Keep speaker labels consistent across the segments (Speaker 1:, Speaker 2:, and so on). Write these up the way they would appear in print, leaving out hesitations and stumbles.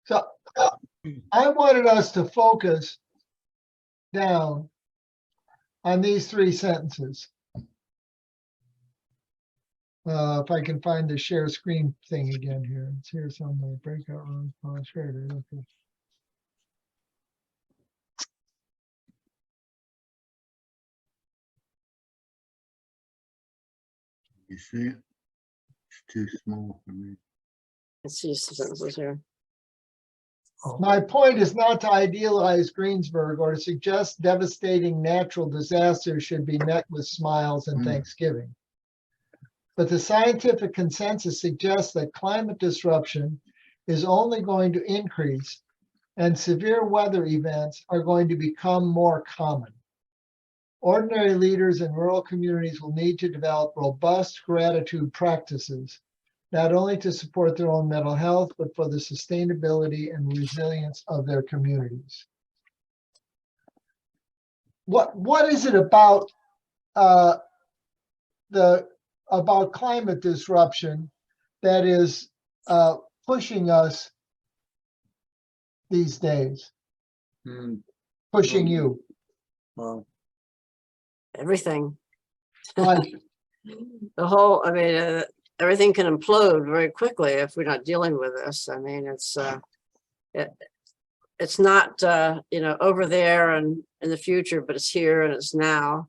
Speaker 1: So I wanted us to focus down on these three sentences. If I can find the share screen thing again here. It's here somewhere. Breakout room. Oh, sure it is. Okay.
Speaker 2: You see it? It's too small for me.
Speaker 3: Let's see sentences here.
Speaker 1: My point is not to idealize Greensburg or to suggest devastating natural disasters should be met with smiles and thanksgiving. But the scientific consensus suggests that climate disruption is only going to increase and severe weather events are going to become more common. Ordinary leaders in rural communities will need to develop robust gratitude practices, not only to support their own mental health, but for the sustainability and resilience of their communities. What is it about about climate disruption that is pushing us these days? Pushing you?
Speaker 2: Well,
Speaker 3: Everything.
Speaker 1: Like,
Speaker 3: The whole, I mean, everything can implode very quickly if we're not dealing with this. I mean, it's not, you know, over there and in the future, but it's here and it's now.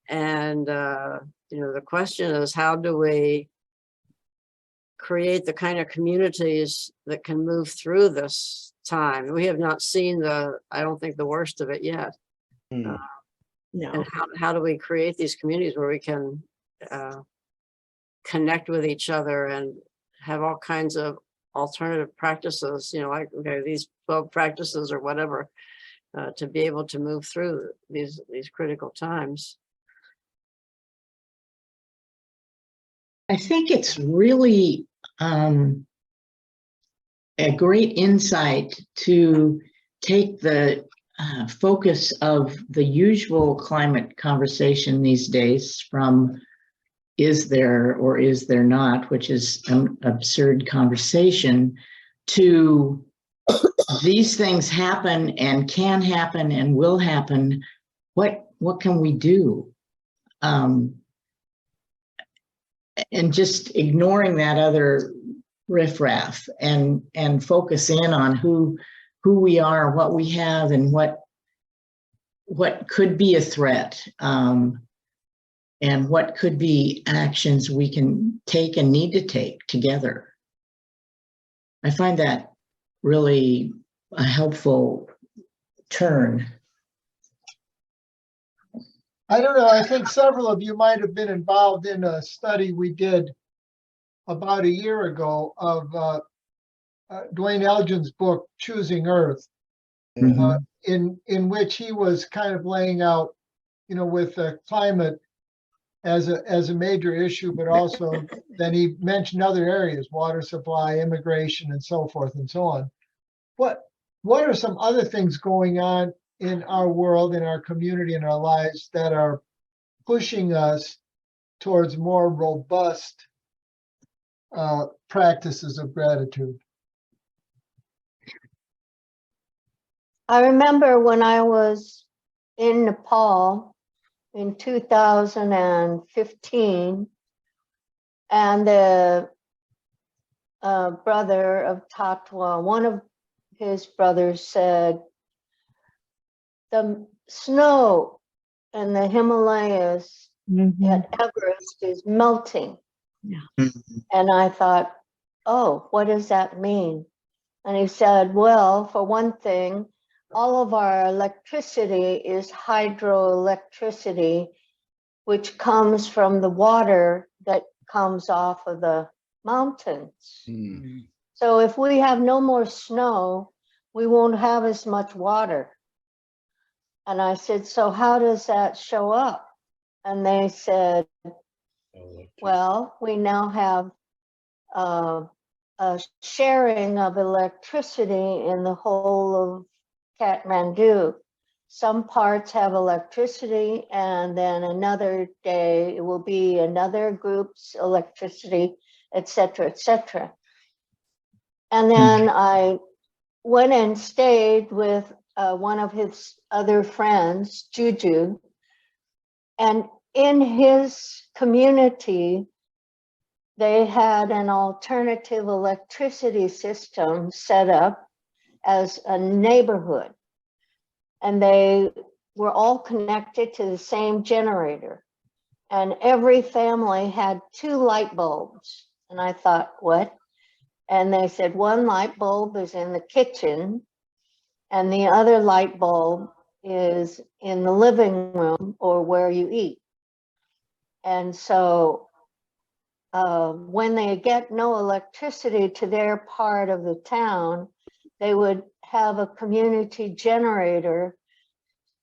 Speaker 3: And, you know, the question is, how do we create the kind of communities that can move through this time? We have not seen I don't think the worst of it yet.
Speaker 2: hmm.
Speaker 4: No.
Speaker 3: And how do we create these communities where we can connect with each other and have all kinds of alternative practices, you know, like, okay, these 12 practices or whatever, to be able to move through these critical times.
Speaker 4: I think it's really a great insight to take the focus of the usual climate conversation these days from is there or is there not, which is an absurd conversation, to these things happen and can happen and will happen. What can we do? And just ignoring that other riffraff and focus in on who we are, what we have, and what could be a threat, and what could be actions we can take and need to take together. I find that really a helpful turn.
Speaker 1: I don't know, I think several of you might have been involved in a study we did about a year ago of Dwayne Elgin's book, Choosing Earth, in which he was kind of laying out, you know, with climate as a major issue, but also then he mentioned other areas, water supply, immigration, and so forth and so on. What are some other things going on in our world, in our community, in our lives that are pushing us towards more robust practices of gratitude?
Speaker 5: I remember when I was in Nepal in 2015, and the brother of Tatwa, one of his brothers said, the snow in the Himalayas at Everest is melting. And I thought, oh, what does that mean? And he said, well, for one thing, all of our electricity is hydroelectricity, which comes from the water that comes off of the mountains. So if we have no more snow, we won't have as much water. And I said, so how does that show up? And they said, well, we now have a sharing of electricity in the whole of Kathmandu. Some parts have electricity, and then another day it will be another group's electricity, et cetera, et cetera. And then I went and stayed with one of his other friends, Juju. And in his community, they had an alternative electricity system set up as a neighborhood. And they were all connected to the same generator. And every family had 2 light bulbs. And I thought, what? And they said one light bulb is in the kitchen and the other light bulb is in the living room or where you eat. And so when they get no electricity to their part of the town, they would have a community generator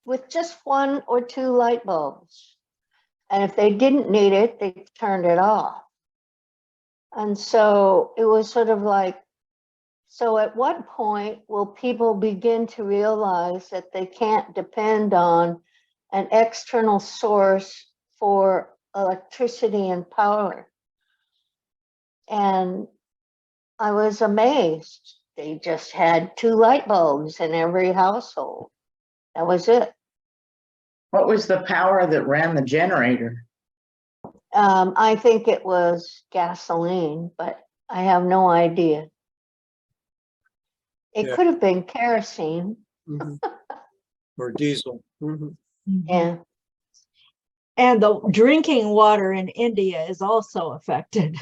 Speaker 5: with just 1 or 2 light bulbs. And if they didn't need it, they turned it off. And so it was sort of like, so at what point will people begin to realize that they can't depend on an external source for electricity and power? And I was amazed. They just had 2 light bulbs in every household. That was it.
Speaker 4: What was the power that ran the generator?
Speaker 5: I think it was gasoline, but I have no idea. It
Speaker 6: Yeah.
Speaker 5: could have been kerosene.
Speaker 3: Mhm,
Speaker 6: Or diesel.
Speaker 3: mhm.
Speaker 5: Yeah.
Speaker 7: And the drinking water in India is also affected.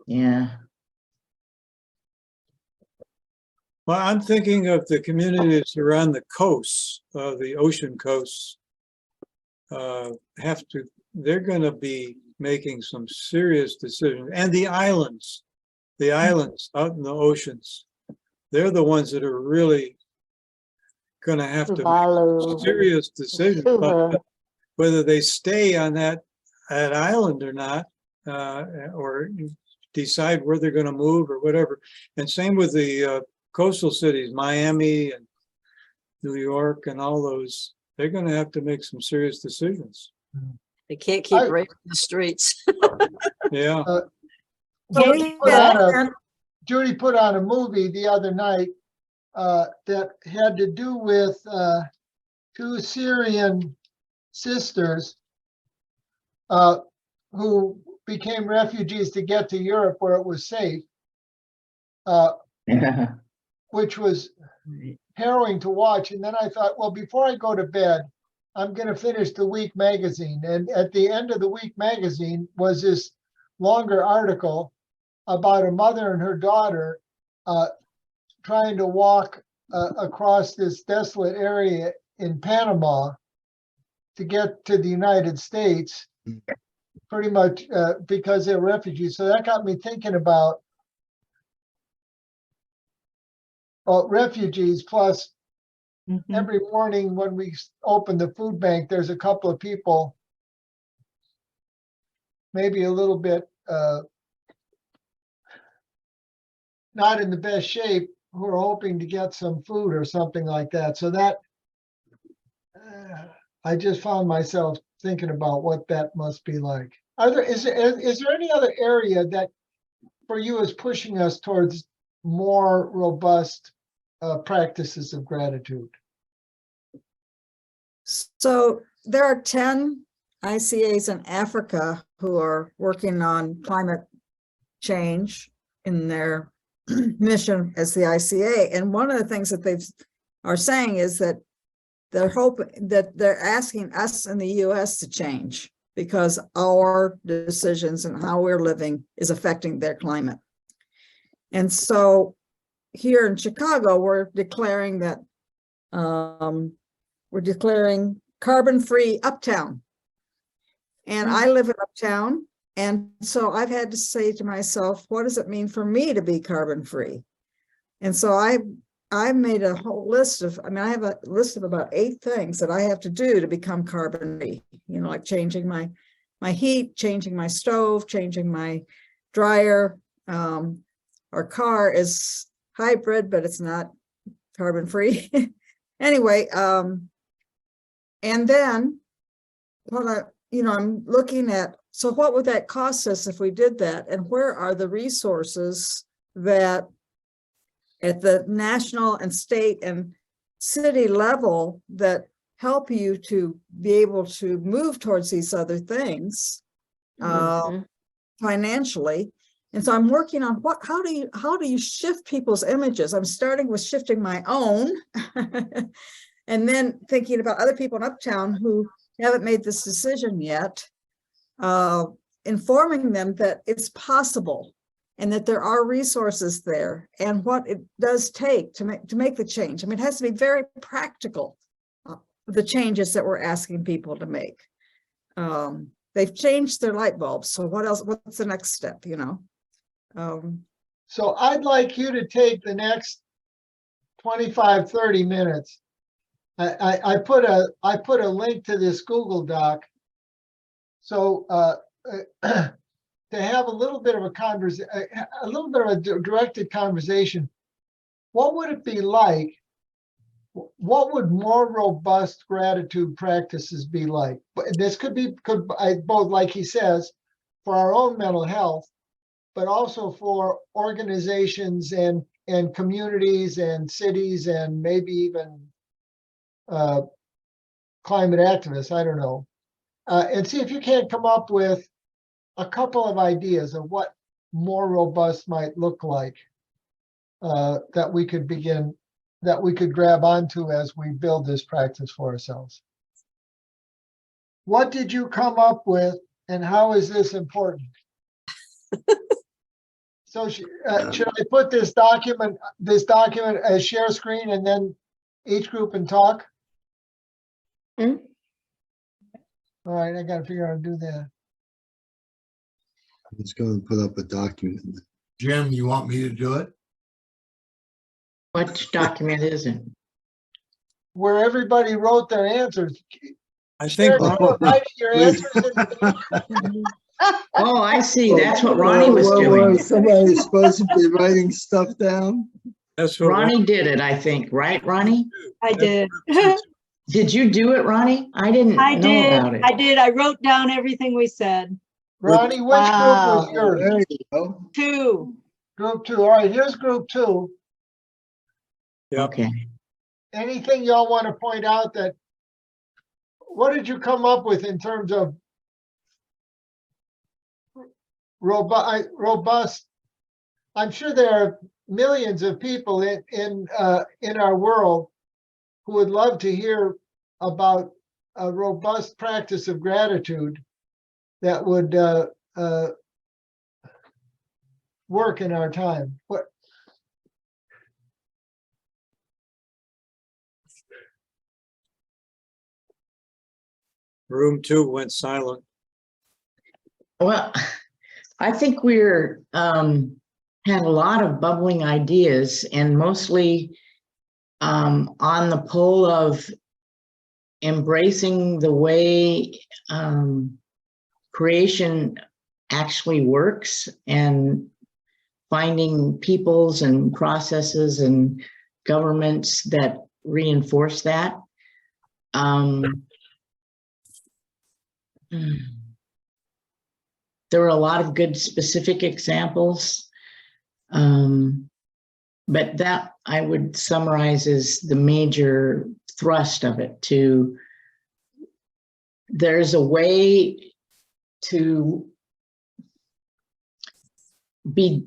Speaker 4: Yeah.
Speaker 6: Well, I'm thinking of the communities around the coasts, the ocean coasts. They're gonna be making some serious decisions, and the islands out in the oceans. They're the ones that are really gonna have to make
Speaker 5: Tuvalu,
Speaker 6: serious decisions
Speaker 5: Suva.
Speaker 6: about whether they stay on that island or not, or decide where they're gonna move or whatever. And same with the coastal cities, Miami and New York and all those, they're gonna have to make some serious decisions.
Speaker 3: They can't keep
Speaker 1: I-
Speaker 3: raping the streets.
Speaker 6: Yeah,
Speaker 1: Judy put
Speaker 7: Yeah,
Speaker 1: on a-
Speaker 7: and-
Speaker 1: Judy put on a movie the other night that had to do with 2 Syrian sisters who became refugees to get to Europe where it was safe, which was harrowing to watch. And then I thought, well, before I go to bed, I'm going to finish the week magazine. And at the end of the week magazine was this longer article about a mother and her daughter trying to walk across this desolate area in Panama to get to the United States, pretty much because they're refugees. So that got me thinking about refugees. Plus,
Speaker 7: Mhm.
Speaker 1: every morning when we open the food bank, there's a couple of people, maybe a little bit not in the best shape, who are hoping to get some food or something like that. So that I just found myself thinking about what that must be like. Is there any other area that for you is pushing us towards more robust practices of gratitude?
Speaker 7: So there are 10 ICAs in Africa who are working on climate change in their mission as the ICA. And one of the things that they are saying is that they're asking us in the US to change because our decisions and how we're living is affecting their climate. And so here in Chicago, we're declaring that we're declaring carbon-free uptown. And I live in uptown. And so I've had to say to myself, what does it mean for me to be carbon-free? And so I made a whole list of, I have a list of about 8 things that I have to do to become carbon-free, like changing my heat, changing my stove, changing my dryer. Our car is hybrid, but it's not carbon-free. Anyway, and then I'm looking at, so what would that cost us if we did that? And where are the resources that at the national and state and city level that help you to be able to move towards these other things
Speaker 5: Mhm.
Speaker 7: financially. And so I'm working on how do you shift people's images? I'm starting with shifting my own and then thinking about other people in Uptown who haven't made this decision yet, informing them that it's possible and that there are resources there and what it does take to make the change. I mean, it has to be very practical, the changes that we're asking people to make. They've changed their light bulbs. So what else? What's the next step, you know?
Speaker 1: So I'd like you to take the next 25, 30 minutes. I put a link to this Google Doc. So to have a little bit of a directed conversation, what would it be like? What would more robust gratitude practices be like? But this could both, like he says, for our own mental health, but also for organizations and communities and cities and maybe even climate activists, I don't know. And see if you can't come up with a couple of ideas of what more robust might look like that we could grab onto as we build this practice for ourselves. What did you come up with and how is this important? So should I put this document as share screen and then each group and talk?
Speaker 5: Mm.
Speaker 1: All right, I gotta figure out how to do that.
Speaker 2: It's going to put up a document.
Speaker 8: Jim, you want me to do it?
Speaker 4: What document is it?
Speaker 1: Where everybody wrote their answers.
Speaker 6: I think
Speaker 1: Share,
Speaker 2: Oh.
Speaker 1: writing your answers in-
Speaker 4: Oh, I see. That's what Ronnie was
Speaker 2: Whoa,
Speaker 4: doing.
Speaker 2: somebody's supposed to be writing stuff down?
Speaker 6: that's what.
Speaker 4: Ronnie did it, I think, right, Ronnie?
Speaker 9: I did.
Speaker 4: Did you do it, Ronnie? I didn't
Speaker 9: I
Speaker 4: know
Speaker 9: did.
Speaker 4: about it.
Speaker 9: I did. I wrote down everything we said.
Speaker 1: Ronnie, which group was
Speaker 5: Wow.
Speaker 1: yours?
Speaker 2: There you go.
Speaker 9: 2.
Speaker 1: Group 2. All right, here's group 2.
Speaker 6: Yep.
Speaker 4: Okay.
Speaker 1: Anything y'all want to point out what did you come up with in terms of robust? I'm sure there are millions of people in our world who would love to hear about a robust practice of gratitude that would work in our time. What?
Speaker 6: Room 2 went silent.
Speaker 4: Well, I think we're had a lot of bubbling ideas and mostly on the pole of embracing the way creation actually works and finding peoples and processes and governments that reinforce that. There were a lot of good specific examples, but that I would summarize as the major thrust of it. There's a way to be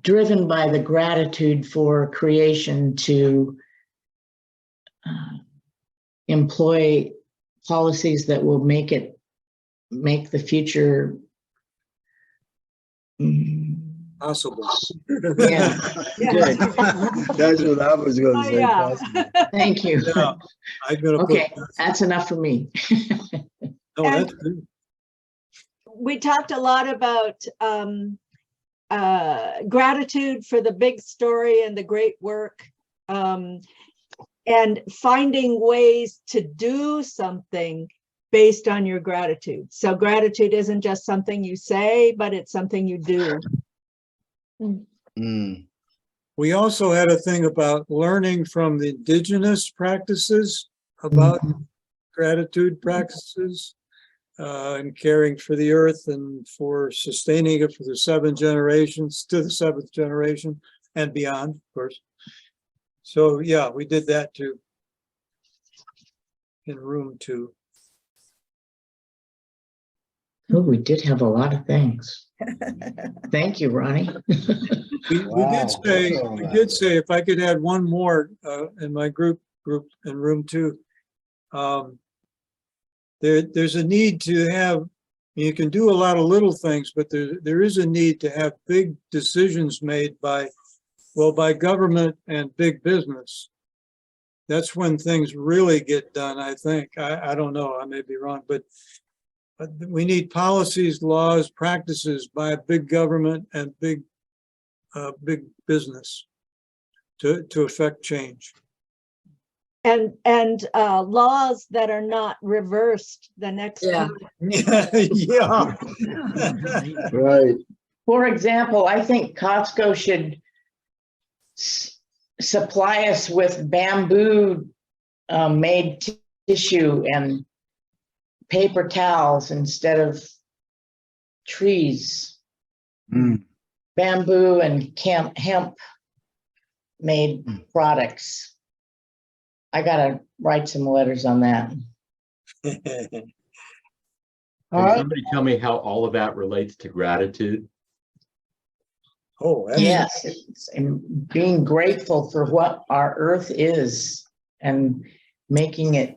Speaker 4: driven by the gratitude for creation to employ policies that will make the future
Speaker 6: Possible.
Speaker 4: yeah, good.
Speaker 2: That's what I was going
Speaker 9: Oh,
Speaker 2: to say.
Speaker 9: yeah.
Speaker 2: possible.
Speaker 4: Thank you.
Speaker 6: Yeah, I'm gonna put.
Speaker 4: Okay, that's enough for me.
Speaker 6: Oh, that's good.
Speaker 9: We talked a lot about gratitude for the big story and the great work, and finding ways to do something based on your gratitude. So gratitude isn't just something you say, but it's something you do.
Speaker 2: Mm.
Speaker 6: We also had a thing about learning from the indigenous practices about gratitude practices and caring for the earth and for sustaining it for the 7 generations to the 7th generation and beyond, of course. So, yeah, we did that too. In room 2.
Speaker 4: Oh, we did have a lot of things. Thank you, Ronnie.
Speaker 6: We
Speaker 2: Wow,
Speaker 6: did
Speaker 2: look at all
Speaker 6: we
Speaker 2: that.
Speaker 6: did say if I could add one more in my group in room 2. There's a need to have, you can do a lot of little things, but there is a need to have big decisions made by government and big business. That's when things really get done, I think. I don't know, I may be wrong, but we need policies, laws, practices by big government and big business to affect change.
Speaker 9: And laws that are not reversed the next
Speaker 3: Yeah.
Speaker 9: time.
Speaker 6: Yeah.
Speaker 2: Right.
Speaker 4: For example, I think Costco should supply us with bamboo made tissue and paper towels instead of trees.
Speaker 2: Mm.
Speaker 4: Bamboo and hemp made products. I gotta write some letters on that.
Speaker 1: All
Speaker 10: Can
Speaker 1: right,
Speaker 10: somebody tell me how all of that relates to gratitude?
Speaker 6: Oh, that's-
Speaker 4: Yes, it's being grateful for what our earth is and making it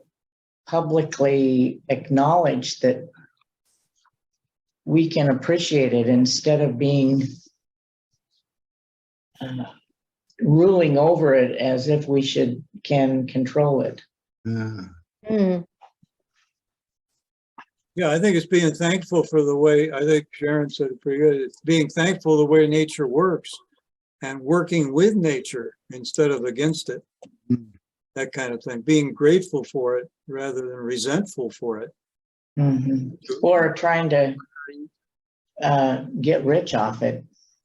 Speaker 4: publicly acknowledged that we can appreciate it instead of being ruling over it as if we can control it.
Speaker 2: Yeah.
Speaker 5: Mm,
Speaker 6: Yeah, I think it's being thankful for the way, I think Sharon said it pretty good. It's being thankful the way nature works and working with nature instead of against it.
Speaker 2: Mm.
Speaker 6: That kind of thing, being grateful for it rather than resentful for it.
Speaker 4: Mhm. Or trying to get rich off it.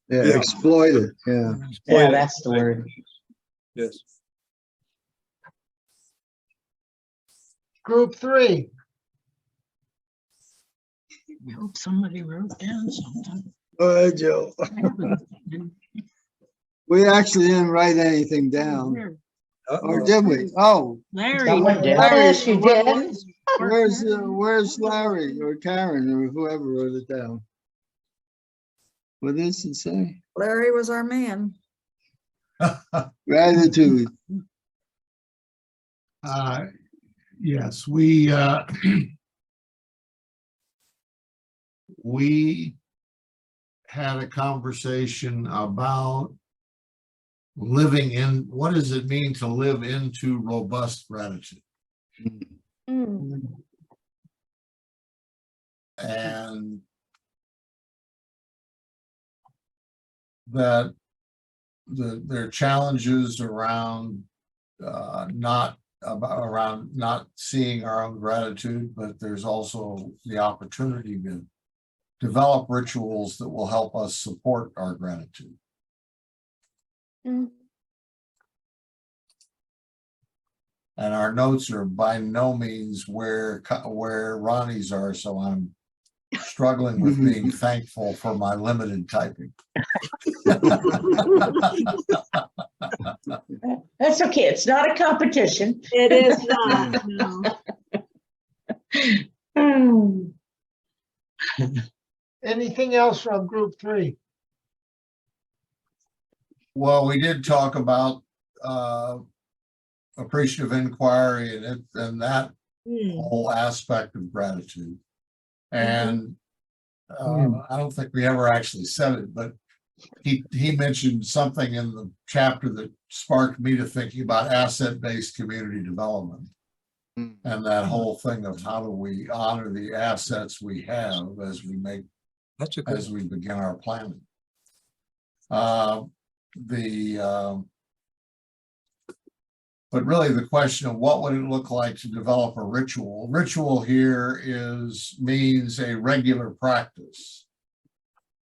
Speaker 2: Yeah,
Speaker 6: Yeah.
Speaker 2: exploit it, yeah.
Speaker 4: Yeah, that's the word.
Speaker 6: Yes.
Speaker 1: group 3.
Speaker 4: I hope somebody wrote down something.
Speaker 2: Go ahead, Joe. We actually didn't write anything down, or did we? Oh,
Speaker 4: Someone did.
Speaker 5: Oh, yes, you did.
Speaker 2: where's Larry or Karen or whoever wrote it down? What does it say?
Speaker 7: Larry was our man.
Speaker 2: Gratitude.
Speaker 8: Yes, we we had a conversation about living in, what does it mean to live into robust gratitude?
Speaker 5: Mm,
Speaker 8: And that there are challenges around not seeing our own gratitude, but there's also the opportunity to develop rituals that will help us support our gratitude.
Speaker 5: mm,
Speaker 8: And our notes are by no means where Ronnie's are, so I'm struggling with being thankful for my limited typing.
Speaker 4: That's okay. It's not a competition.
Speaker 9: It is not, no.
Speaker 1: Anything else from group 3?
Speaker 8: Well, we did talk about appreciative inquiry and that
Speaker 9: Hmm.
Speaker 8: whole aspect of gratitude. And
Speaker 4: Mm.
Speaker 8: I don't think we ever actually said it, but he mentioned something in the chapter that sparked me to thinking about asset-based community development.
Speaker 2: Mm.
Speaker 8: And that whole thing of how do we honor the assets we have as we
Speaker 6: That's a good.
Speaker 8: as we begin our planning. But really the question of what would it look like to develop a ritual? Ritual here means a regular practice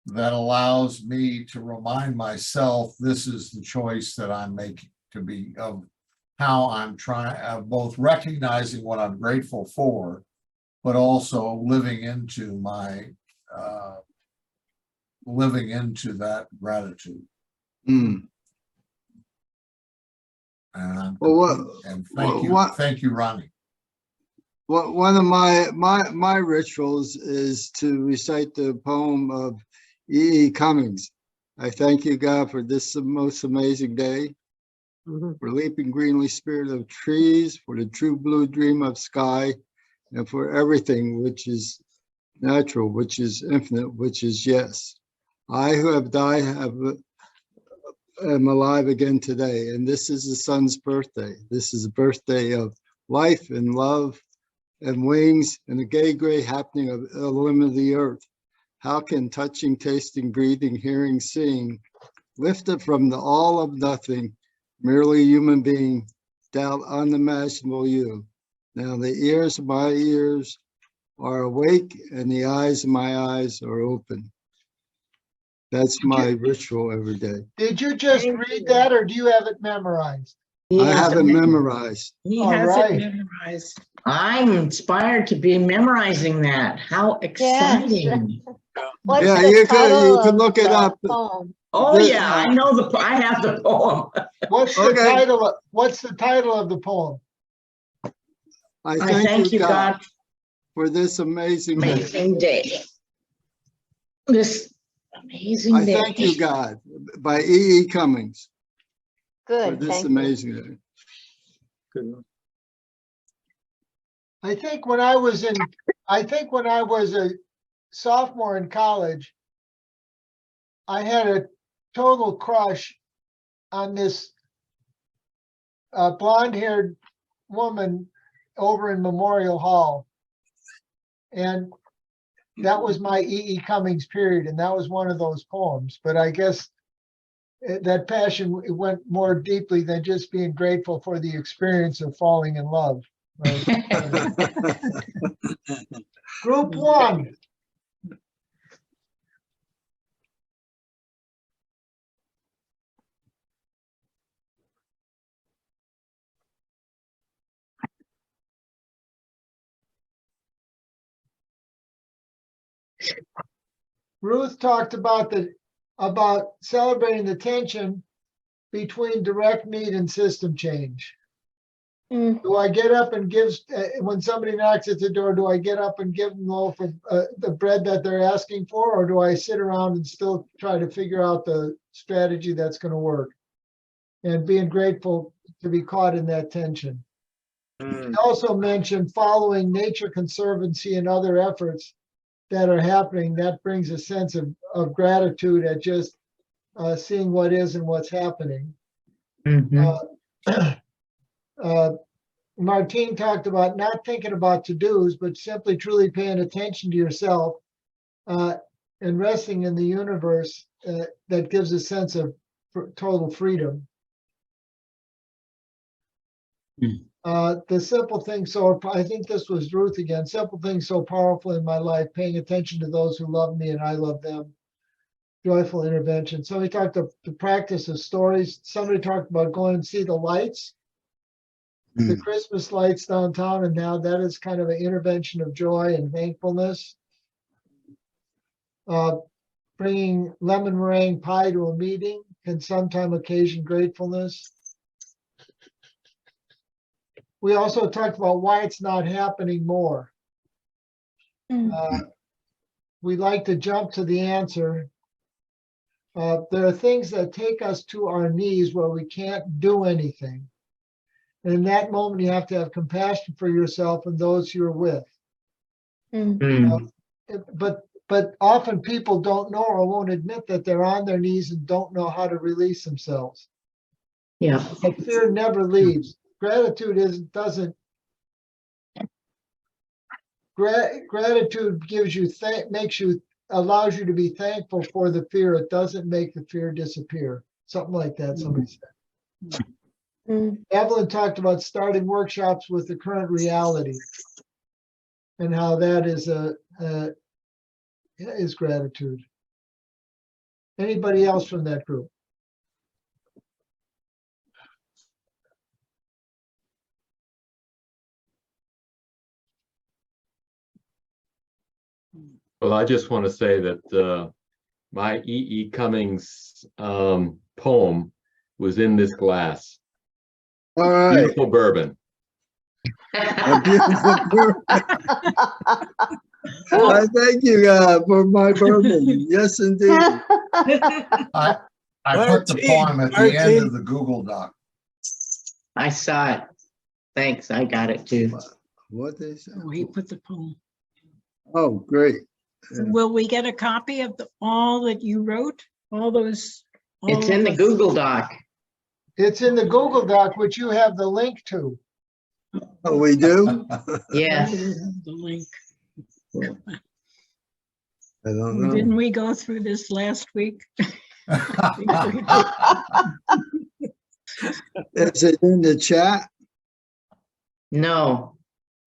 Speaker 8: that allows me to remind myself this is the choice that I'm making to be of how I'm trying, both recognizing what I'm grateful for, but also living into that gratitude.
Speaker 2: Mm.
Speaker 8: And
Speaker 2: Well, what-
Speaker 8: and
Speaker 2: what-
Speaker 8: thank you, Ronnie.
Speaker 2: Well, one of my rituals is to recite the poem of E. Cummings. I thank you, God, for this most amazing day,
Speaker 3: Mhm.
Speaker 2: for leaping greenly spirit of trees, for the true blue dream of sky, and for everything which is natural, which is infinite, which is yes. I who have died am alive again today, and this is the sun's birthday. This is the birthday of life and love and wings and the gay gray happening of the limb of the earth. How can touching, tasting, breathing, hearing, seeing, lifted from the all of nothing, merely human being, doubt unimaginable you? Now the ears of my ears are awake and the eyes of my eyes are open. That's my ritual every day.
Speaker 1: Did you just
Speaker 5: Thank
Speaker 1: read
Speaker 5: you.
Speaker 1: that or do you have it memorized?
Speaker 4: He
Speaker 2: I
Speaker 4: has
Speaker 2: have it memorized.
Speaker 4: He
Speaker 1: All
Speaker 4: has it
Speaker 1: right.
Speaker 4: memorized. I'm inspired to be memorizing that. How exciting.
Speaker 5: What's
Speaker 2: Yeah,
Speaker 5: the
Speaker 2: you
Speaker 5: title
Speaker 2: can
Speaker 5: of
Speaker 2: look it
Speaker 5: the
Speaker 2: up.
Speaker 5: poem?
Speaker 4: Oh,
Speaker 2: The-
Speaker 4: yeah, I know I have the poem.
Speaker 1: What's the
Speaker 2: Okay.
Speaker 1: title? What's the title of the poem?
Speaker 2: I
Speaker 4: I
Speaker 2: thank you, God,
Speaker 4: God,
Speaker 2: for this amazing day.
Speaker 4: amazing day. This amazing
Speaker 2: I
Speaker 4: day.
Speaker 2: thank you, God, by E. Cummings, for
Speaker 5: Good,
Speaker 2: this
Speaker 5: thank you.
Speaker 2: amazing day.
Speaker 6: Good one.
Speaker 1: I think when I was a sophomore in college, I had a total crush on this blonde-haired woman over in Memorial Hall. And that was my E.E. Cummings period, and that was one of those poems. But I guess that passion went more deeply than just being grateful for the experience of falling in love. Right? Group one. Ruth talked about celebrating the tension between direct need and system change.
Speaker 5: Mm,
Speaker 1: Do I get up and give, when somebody knocks at the door, do I get up and give them the loaf of the bread that they're asking for? Or do I sit around and still try to figure out the strategy that's going to work? And being grateful to be caught in that tension. She also mentioned following Nature Conservancy and other efforts that are happening. That brings a sense of gratitude at just seeing what is and what's happening.
Speaker 4: Mhm.
Speaker 1: Martine talked about not thinking about to-dos, but simply truly paying attention to yourself and resting in the universe that gives a sense of total freedom. The simple thing, so I think this was Ruth again, simple things so powerful in my life, paying attention to those who love me and I love them. Joyful intervention. Somebody talked about the practice of stories. Somebody talked about going and see the lights. The Christmas lights downtown, and now that is kind of an intervention of joy and thankfulness. Bringing lemon meringue pie to a meeting can sometime occasion gratefulness. We also talked about why it's not happening more. We like to jump to the answer. There are things that take us to our knees where we can't do anything. And in that moment, you have to have compassion for yourself and those you're with.
Speaker 4: Mm.
Speaker 1: But often people don't know or won't admit that they're on their knees and don't know how to release themselves.
Speaker 4: Yeah.
Speaker 1: But fear never leaves. Gratitude gratitude gives you, allows you to be thankful for the fear. It doesn't make the fear disappear. Something like that, somebody said. Evelyn talked about starting workshops with the current reality and how that is gratitude. Anybody else from that group?
Speaker 10: Well, I just want to say that my E.E. Cummings poem was in this glass.
Speaker 2: All right.
Speaker 10: Beautiful bourbon.
Speaker 2: A beautiful bourbon. I thank you for my bourbon. Yes, indeed.
Speaker 8: I put the
Speaker 6: Martine,
Speaker 8: poem at the end
Speaker 6: Martine.
Speaker 8: of the Google Doc.
Speaker 4: I saw it. Thanks, I got it too.
Speaker 2: What they say?
Speaker 11: Oh, he put the poem.
Speaker 2: Oh, great.
Speaker 11: Will we get a copy of all that you wrote? All those?
Speaker 4: It's
Speaker 11: all
Speaker 4: in the
Speaker 11: of
Speaker 4: Google Doc.
Speaker 1: It's in the Google Doc, which you have the link to.
Speaker 2: Oh, we do? I
Speaker 4: Yes.
Speaker 11: The link.
Speaker 2: don't know.
Speaker 11: Didn't we go through this last week?
Speaker 2: Is it in the chat?
Speaker 4: No,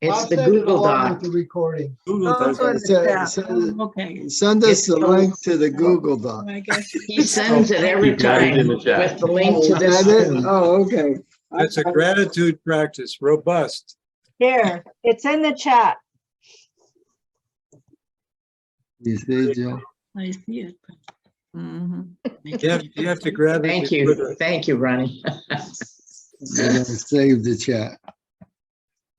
Speaker 4: it's
Speaker 1: I'll
Speaker 4: the
Speaker 1: send it
Speaker 4: Google
Speaker 1: along
Speaker 4: Doc.
Speaker 1: with the recording.
Speaker 6: Google
Speaker 7: Oh,
Speaker 6: does
Speaker 7: go
Speaker 6: it.
Speaker 7: in the chat.
Speaker 11: Okay.
Speaker 2: Send us
Speaker 4: It's
Speaker 2: the
Speaker 4: the-
Speaker 2: link to the Google Doc.
Speaker 11: I guess.
Speaker 4: He sends it every
Speaker 10: Keep that in
Speaker 4: time
Speaker 10: the chat.
Speaker 4: with the link to
Speaker 2: Oh,
Speaker 4: this.
Speaker 2: is that it?
Speaker 4: one.
Speaker 2: Oh, okay.
Speaker 6: That's a gratitude practice, robust.
Speaker 9: Here, it's in the chat.
Speaker 2: You see, Joe?
Speaker 11: I see it.
Speaker 7: Mhm.
Speaker 6: You have to grab it.
Speaker 4: Thank
Speaker 6: before
Speaker 4: you.
Speaker 6: the-
Speaker 4: Thank you, Ronnie.
Speaker 2: We're gonna save the chat.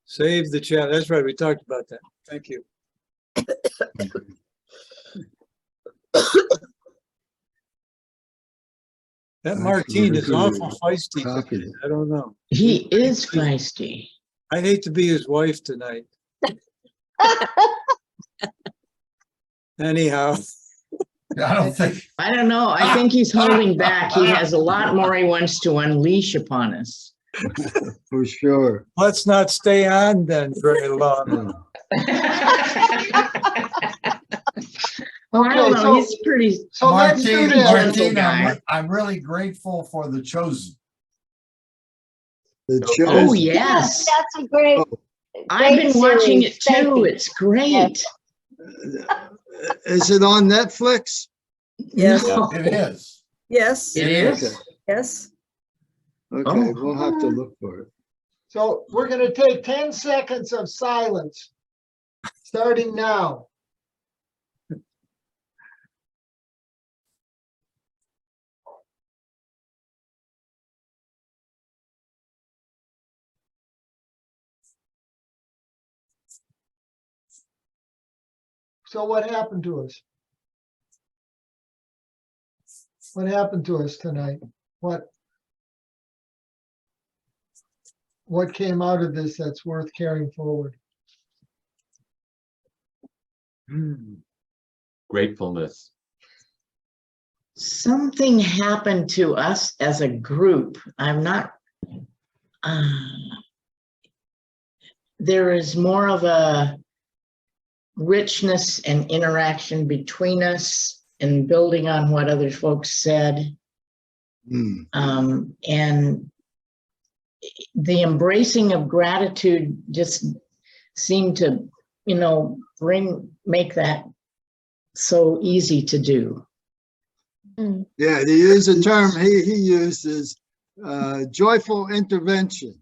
Speaker 6: Save the chat. That's right. We talked about that. Thank you. That Martine is awful feisty.
Speaker 2: Copy
Speaker 6: tonight.
Speaker 2: it.
Speaker 6: I don't know.
Speaker 4: He is feisty.
Speaker 6: I'd hate to be his wife tonight. Anyhow,
Speaker 8: I don't think,
Speaker 4: I don't know. I think he's holding back. He has a lot more he wants to unleash upon us.
Speaker 2: For sure.
Speaker 6: let's not stay on then very long.
Speaker 4: Well, I don't
Speaker 1: Okay,
Speaker 4: know.
Speaker 1: so-
Speaker 4: He's pretty.
Speaker 1: So let's do
Speaker 8: Martine,
Speaker 1: this.
Speaker 4: Martine,
Speaker 8: Martine, I'm really grateful for the chosen.
Speaker 2: The
Speaker 4: Oh,
Speaker 2: chosen.
Speaker 4: yes.
Speaker 5: That's a great.
Speaker 4: I've
Speaker 5: great
Speaker 4: been watching
Speaker 5: series.
Speaker 4: it
Speaker 5: Thank
Speaker 4: too.
Speaker 5: you.
Speaker 4: It's great.
Speaker 2: Is it on Netflix?
Speaker 7: Yes,
Speaker 4: No.
Speaker 8: It is.
Speaker 7: yes,
Speaker 4: It is.
Speaker 7: yes.
Speaker 2: Okay,
Speaker 4: Oh.
Speaker 2: we'll have to look for it.
Speaker 1: So we're gonna take 10 seconds of silence, starting now. So what happened to us? What happened to us tonight? What came out of this that's worth carrying forward?
Speaker 10: Gratefulness.
Speaker 4: Something happened to us as a group. I'm not. There is more of a richness and interaction between us and building on what other folks said.
Speaker 2: Hmm.
Speaker 4: And the embracing of gratitude just seemed to, make that so easy to do.
Speaker 2: Yeah, to use a term he used is joyful intervention.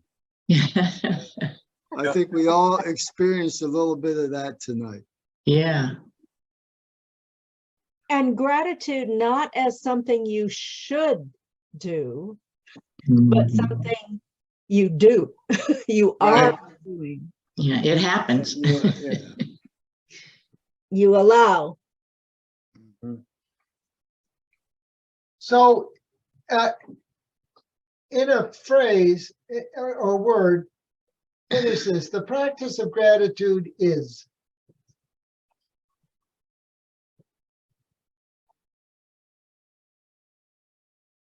Speaker 2: I think we all experienced a little bit of that tonight.
Speaker 4: Yeah.
Speaker 9: And gratitude not as something you should do, but something you do. You
Speaker 2: Right.
Speaker 9: are doing.
Speaker 4: Yeah, it happens.
Speaker 2: Yeah.
Speaker 9: You allow.
Speaker 1: So, in a phrase or word, finish this. The practice of gratitude is.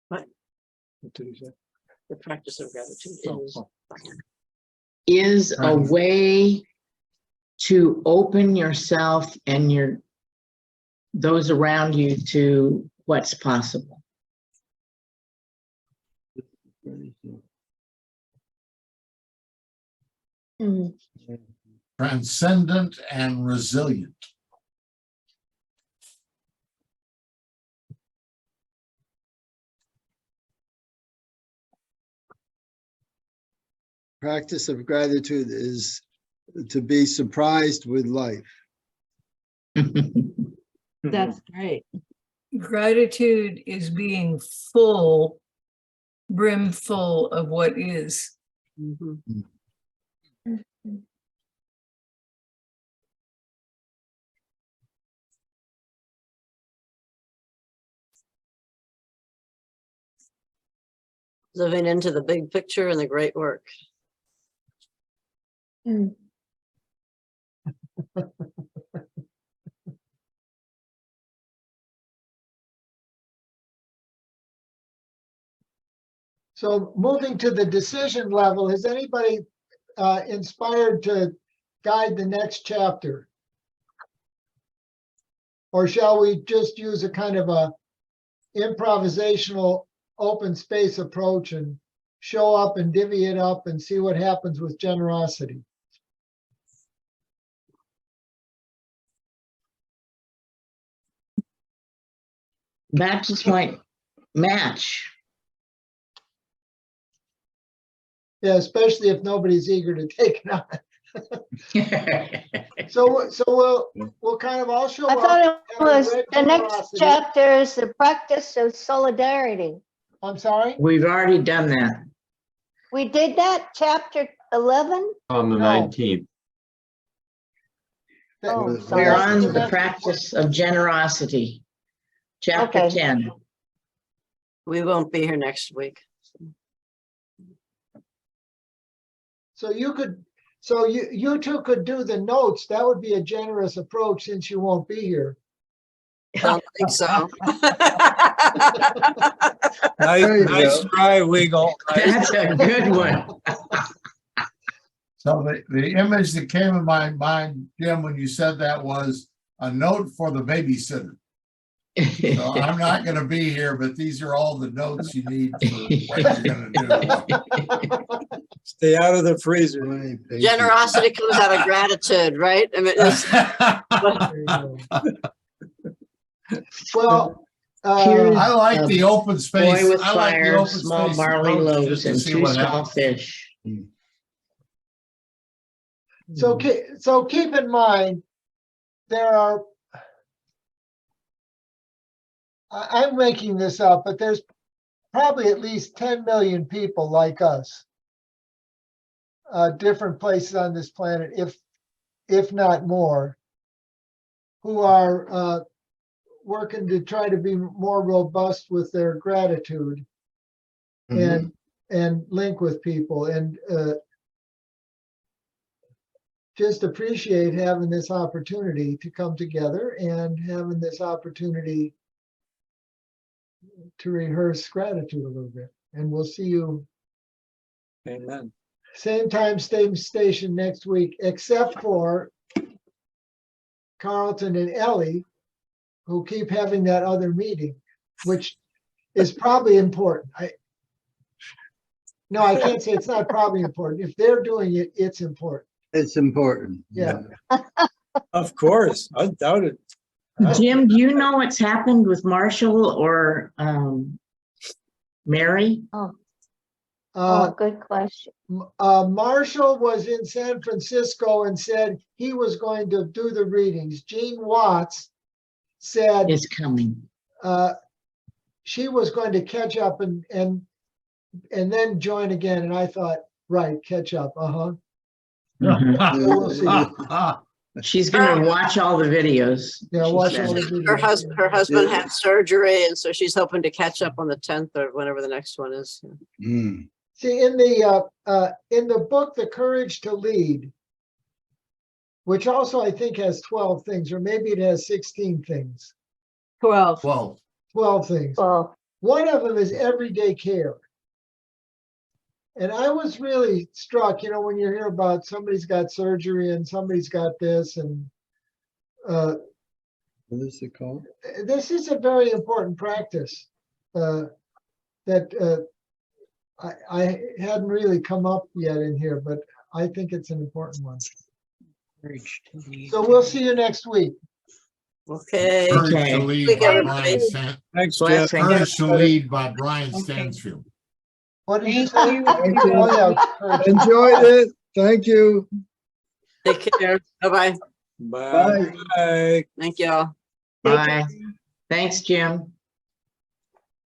Speaker 6: What did he say?
Speaker 3: The practice of gratitude
Speaker 6: Oh,
Speaker 3: is.
Speaker 6: oh.
Speaker 4: Is a way to open yourself and those around you to what's possible.
Speaker 8: Transcendent and resilient.
Speaker 2: Practice of gratitude is to be surprised with life.
Speaker 9: That's great.
Speaker 12: Gratitude is being full, brimful of what is.
Speaker 3: Mhm. Living into the big picture and the great work.
Speaker 1: So moving to the decision level, is anybody inspired to guide the next chapter? Or shall we just use a kind of a improvisational open space approach and show up and divvy it up and see what happens with generosity?
Speaker 4: That just might match.
Speaker 1: Yeah, especially if nobody's eager to take it on. So we'll kind of all show
Speaker 5: I
Speaker 1: up.
Speaker 5: thought it
Speaker 1: having
Speaker 5: was,
Speaker 1: read
Speaker 5: the next
Speaker 1: generosity.
Speaker 5: chapter is the practice of solidarity.
Speaker 1: I'm sorry?
Speaker 4: We've already done that.
Speaker 5: We did that, chapter 11?
Speaker 10: On the
Speaker 1: No.
Speaker 10: 19th.
Speaker 1: That-
Speaker 5: Oh,
Speaker 2: We're
Speaker 1: so
Speaker 5: sorry.
Speaker 4: We're
Speaker 1: that's-
Speaker 4: on the
Speaker 1: that's-
Speaker 4: practice of generosity. Chapter
Speaker 5: Okay.
Speaker 4: 10.
Speaker 3: We won't be here next week.
Speaker 1: So you two could do the notes. That would be a generous approach since you won't be here.
Speaker 3: I don't think so.
Speaker 2: There you
Speaker 6: Nice
Speaker 2: go.
Speaker 6: try, Weagle.
Speaker 4: That's a good one.
Speaker 8: So the image that came in my mind, Jim, when you said that was a note for the babysitter. So I'm not gonna be here, but these are all the notes you need for what you're gonna do.
Speaker 6: Stay out of the freezer.
Speaker 2: Right, thank you.
Speaker 3: Generosity comes out of gratitude, right? I mean, it's,
Speaker 1: There you go. Well,
Speaker 4: Here's-
Speaker 8: I like the open space.
Speaker 4: Boy with
Speaker 8: I like the
Speaker 4: fire,
Speaker 8: open
Speaker 4: small
Speaker 8: space
Speaker 4: barley
Speaker 8: approach
Speaker 4: loaves
Speaker 8: just to
Speaker 4: and
Speaker 8: see
Speaker 4: 2
Speaker 8: what
Speaker 4: small
Speaker 8: happens.
Speaker 4: fish.
Speaker 1: so keep in mind, there are, I'm making this up, but there's probably at least 10 million people like us. Different places on this planet, if not more, who are working to try to be more robust with their gratitude and link with people and just appreciate having this opportunity to come together and having this opportunity to rehearse gratitude a little bit. And we'll see you
Speaker 6: Amen.
Speaker 1: same time, same station next week, except for Carlton and Ellie, who keep having that other meeting, which is probably important. No, I can't say it's not probably important. If they're doing it, it's important.
Speaker 2: It's important.
Speaker 1: Yeah.
Speaker 6: Of course, undoubted.
Speaker 4: Jim, do you know what's happened with Marshall or Mary?
Speaker 5: Oh, good question.
Speaker 1: Marshall was in San Francisco and said he was going to do the readings. Jean Watts said
Speaker 4: Is coming.
Speaker 1: she was going to catch up and then join again. And I thought, right, catch up. We'll see.
Speaker 4: She's gonna watch all the videos.
Speaker 1: Yeah,
Speaker 4: she
Speaker 1: watch
Speaker 4: said.
Speaker 1: all the
Speaker 3: her
Speaker 1: videos.
Speaker 3: husband had surgery, and so she's hoping to catch up on the 10th or whenever the next one is.
Speaker 2: Mm.
Speaker 1: See, in the book, The Courage to Lead, which also I think has 12 things, or maybe it has 16 things,
Speaker 9: 12.
Speaker 1: 12 things.
Speaker 5: Well,
Speaker 1: One of them is everyday care. And I was really struck, when you hear about somebody's got surgery and somebody's got this, and
Speaker 2: What is it called?
Speaker 1: this is a very important practice that I hadn't really come up yet in here, but I think it's an important one. So we'll see you next week.
Speaker 3: Okay.
Speaker 8: Courage to
Speaker 4: Okay.
Speaker 8: Lead
Speaker 3: Week,
Speaker 8: by
Speaker 3: everybody.
Speaker 8: Brian Stan-
Speaker 6: Thanks, Jeff.
Speaker 4: Blessing.
Speaker 8: Courage to Lead by Brian Stansfield.
Speaker 1: What did you
Speaker 11: Thank
Speaker 1: say?
Speaker 11: you.
Speaker 1: Oh, yeah. Courage.
Speaker 2: Enjoyed it. Thank you.
Speaker 3: Take care. Bye-bye.
Speaker 6: Bye. Bye.
Speaker 3: Thank y'all.
Speaker 4: Bye. Thanks, Jim.